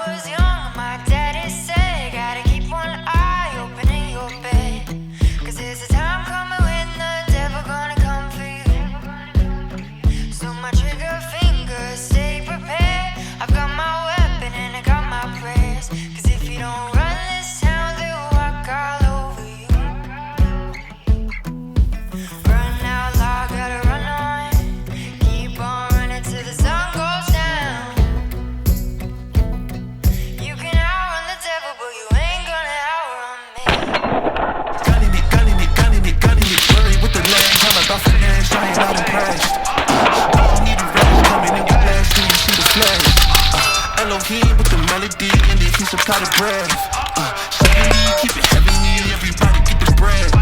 was young, my daddy said, gotta keep one eye open in your bed, 'cause there's a time coming when the devil gonna come for you. So my trigger finger, stay prepared. I've got my weapon and I got my prayers, 'cause if you don't run this town, they'll walk all over you. Run out loud, gotta run on. Keep on running till the sun goes down. You can outrun the devil, but you ain't gonna outrun me. Gunning it, blurry with the legs. I'm about to edge, trying out and crash. Don't need a rush, coming in with blast, do you see the flash? Elohim with the melody, and then he supply the breath. Suddenly, keep it heavenly, everybody get the bread.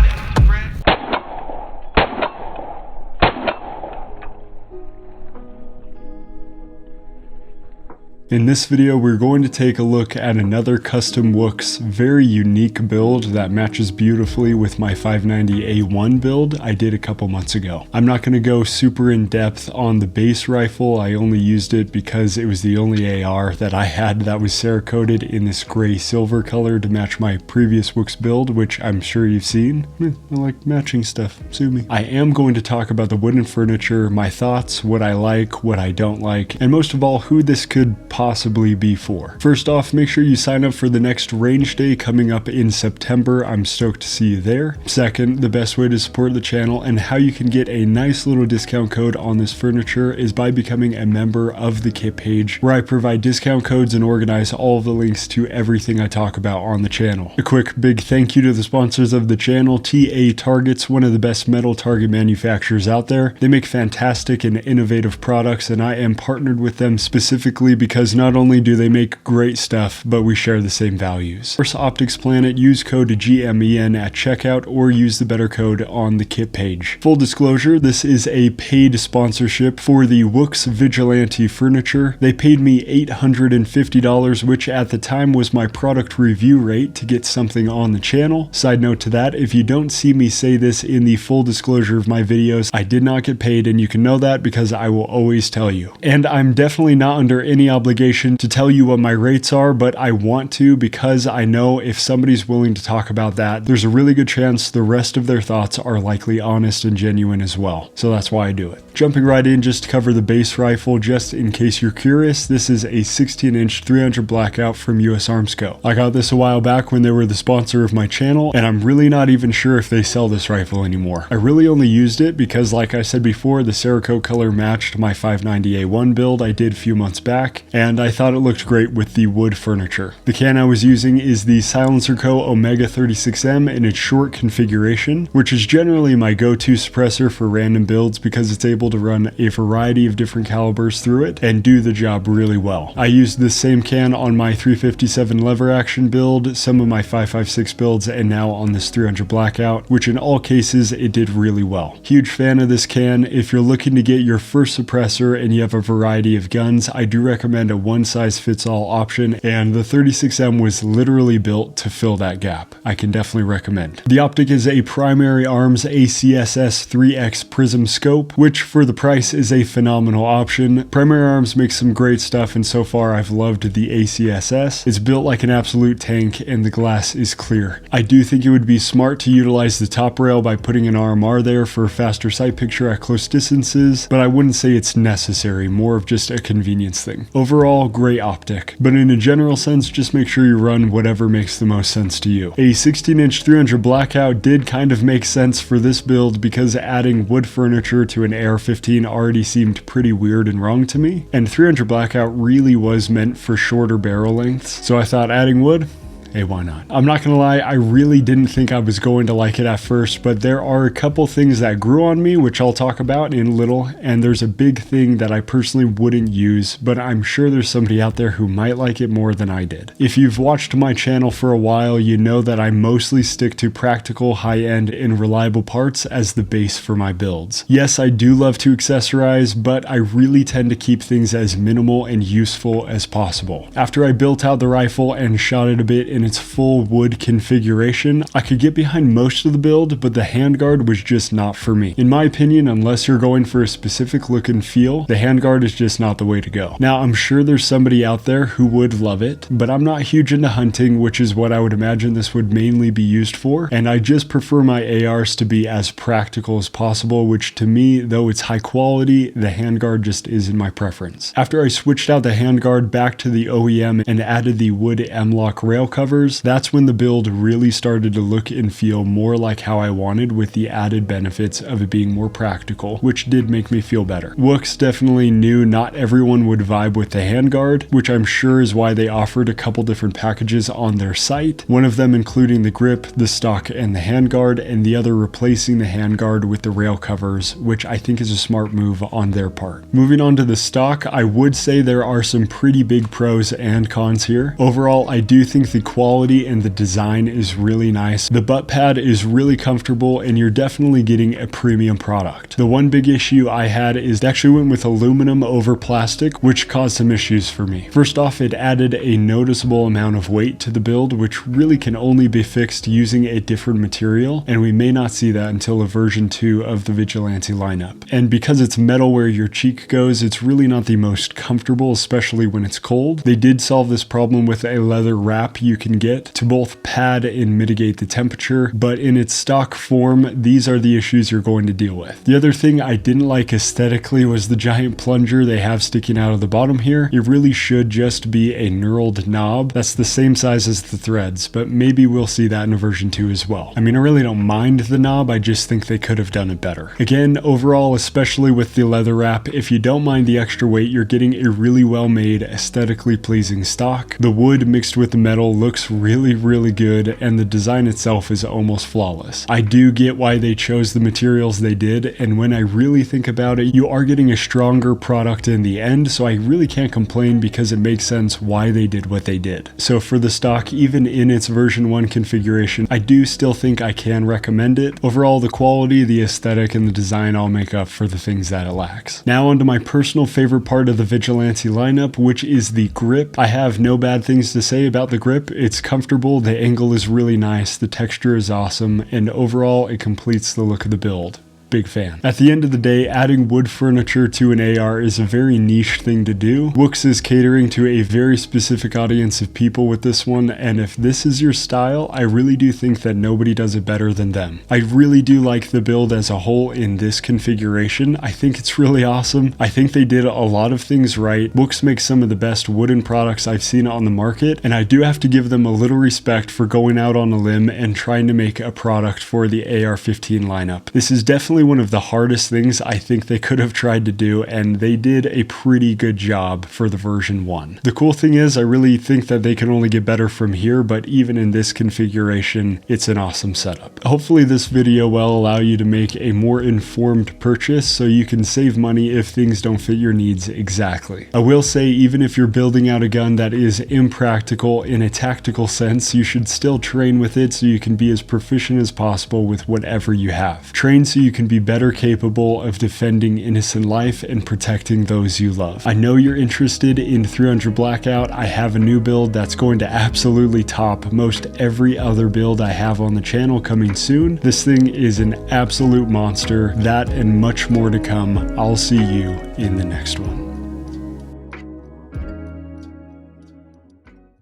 In this video, we're going to take a look at another custom WOOX very unique build that matches beautifully with my 590A1 build I did a couple months ago. I'm not going to go super in depth on the base rifle. I only used it because it was the only AR that I had that was Cerakoted in this gray silver color to match my previous WOOX build, which I'm sure you've seen. I like matching stuff, sue me. I am going to talk about the wooden furniture, my thoughts, what I like, what I don't like, and most of all, who this could possibly be for. First off, make sure you sign up for the next range day coming up in September. I'm stoked to see you there. Second, the best way to support the channel and how you can get a nice little discount code on this furniture is by becoming a member of the kit page, where I provide discount codes and organize all of the links to everything I talk about on the channel. A quick big thank you to the sponsors of the channel, TA Targets, one of the best metal target manufacturers out there. They make fantastic and innovative products, and I am partnered with them specifically because not only do they make great stuff, but we share the same values. Force Optics Planet, use code GMEN at checkout or use the better code on the kit page. Full disclosure, this is a paid sponsorship for the WOOX Vigilante furniture. They paid me $850, which at the time was my product review rate to get something on the channel. Side note to that, if you don't see me say this in the full disclosure of my videos, I did not get paid, and you can know that because I will always tell you. And I'm definitely not under any obligation to tell you what my rates are, but I want to because I know if somebody's willing to talk about that, there's a really good chance the rest of their thoughts are likely honest and genuine as well. So that's why I do it. Jumping right in just to cover the base rifle, just in case you're curious, this is a 16-inch 300 Blackout from US Arms Co. I got this a while back when they were the sponsor of my channel, and I'm really not even sure if they sell this rifle anymore. I really only used it because, like I said before, the Cerakote color matched my 590A1 build I did a few months back, and I thought it looked great with the wood furniture. The can I was using is the Silencer Co. Omega 36M in its short configuration, which is generally my go-to suppressor for random builds because it's able to run a variety of different calibers through it and do the job really well. I used this same can on my 357 lever action build, some of my 556 builds, and now on this 300 Blackout, which in all cases it did really well. Huge fan of this can. If you're looking to get your first suppressor and you have a variety of guns, I do recommend a one-size-fits-all option, and the 36M was literally built to fill that gap. I can definitely recommend. The optic is a Primary Arms ACSS 3X Prism scope, which for the price is a phenomenal option. Primary Arms makes some great stuff, and so far I've loved the ACSS. It's built like an absolute tank, and the glass is clear. I do think it would be smart to utilize the top rail by putting an RMR there for faster sight picture at close distances, but I wouldn't say it's necessary, more of just a convenience thing. Overall, great optic, but in a general sense, just make sure you run whatever makes the most sense to you. A 16-inch 300 Blackout did kind of make sense for this build because adding wood furniture to an AR-15 already seemed pretty weird and wrong to me, and 300 Blackout really was meant for shorter barrel lengths, so I thought adding wood, hey, why not? I'm not gonna lie, I really didn't think I was going to like it at first, but there are a couple things that grew on me, which I'll talk about in a little, and there's a big thing that I personally wouldn't use, but I'm sure there's somebody out there who might like it more than I did. If you've watched my channel for a while, you know that I mostly stick to practical, high-end, and reliable parts as the base for my builds. Yes, I do love to accessorize, but I really tend to keep things as minimal and useful as possible. After I built out the rifle and shot it a bit in in its full wood configuration. I could get behind most of the build, but the handguard was just not for me. In my opinion, unless you're going for a specific look and feel, the handguard is just not the way to go. Now, I'm sure there's somebody out there who would love it, but I'm not huge into hunting, which is what I would imagine this would mainly be used for, and I just prefer my ARs to be as practical as possible, which to me, though it's high quality, the handguard just isn't my preference. After I switched out the handguard back to the OEM and added the wood M-LOK rail covers, that's when the build really started to look and feel more like how I wanted, with the added benefits of it being more practical, which did make me feel better. WOOX definitely knew not everyone would vibe with the handguard, which I'm sure is why they offered a couple different packages on their site, one of them including the grip, the stock, and the handguard, and the other replacing the handguard with the rail covers, which I think is a smart move on their part. Moving on to the stock, I would say there are some pretty big pros and cons here. Overall, I do think the quality and the design is really nice. The butt pad is really comfortable, and you're definitely getting a premium product. The one big issue I had is they actually went with aluminum over plastic, which caused some issues for me. First off, it added a noticeable amount of weight to the build, which really can only be fixed using a different material, and we may not see that until a version 2 of the Vigilante lineup. And because it's metal where your cheek goes, it's really not the most comfortable, especially when it's cold. They did solve this problem with a leather wrap you can get to both pad and mitigate the temperature, but in its stock form, these are the issues you're going to deal with. The other thing I didn't like aesthetically was the giant plunger they have sticking out of the bottom here. It really should just be a knurled knob that's the same size as the threads, but maybe we'll see that in a version 2 as well. I mean, I really don't mind the knob, I just think they could have done it better. Again, overall, especially with the leather wrap, if you don't mind the extra weight, you're getting a really well made, aesthetically pleasing stock. The wood mixed with the metal looks really, really good, and the design itself is almost flawless. I do get why they chose the materials they did, and when I really think about it, you are getting a stronger product in the end, so I really can't complain because it makes sense why they did what they did. So for the stock, even in its version 1 configuration, I do still think I can recommend it. Overall, the quality, the aesthetic, and the design all make up for the things that it lacks. Now onto my personal favorite part of the Vigilante lineup, which is the grip. I have no bad things to say about the grip. It's comfortable, the angle is really nice, the texture is awesome, and overall it completes the look of the build. Big fan. At the end of the day, adding wood furniture to an AR is a very niche thing to do. WOOX is catering to a very specific audience of people with this one, and if this is your style, I really do think that nobody does it better than them. I really do like the build as a whole in this configuration. I think it's really awesome. I think they did a lot of things right. WOOX makes some of the best wooden products I've seen on the market, and I do have to give them a little respect for going out on a limb and trying to make a product for the AR-15 lineup. This is definitely one of the hardest things I think they could have tried to do, and they did a pretty good job for the version 1. The cool thing is, I really think that they can only get better from here, but even in this configuration, it's an awesome setup. Hopefully this video will allow you to make a more informed purchase so you can save money if things don't fit your needs exactly. I will say, even if you're building out a gun that is impractical in a tactical sense, you should still train with it so you can be as proficient as possible with whatever you have. Train so you can be better capable of defending innocent life and protecting those you love. I know you're interested in 300 Blackout. I have a new build that's going to absolutely top most every other build I have on the channel coming soon. This thing is an absolute monster. That and much more to come. I'll see you in the next one.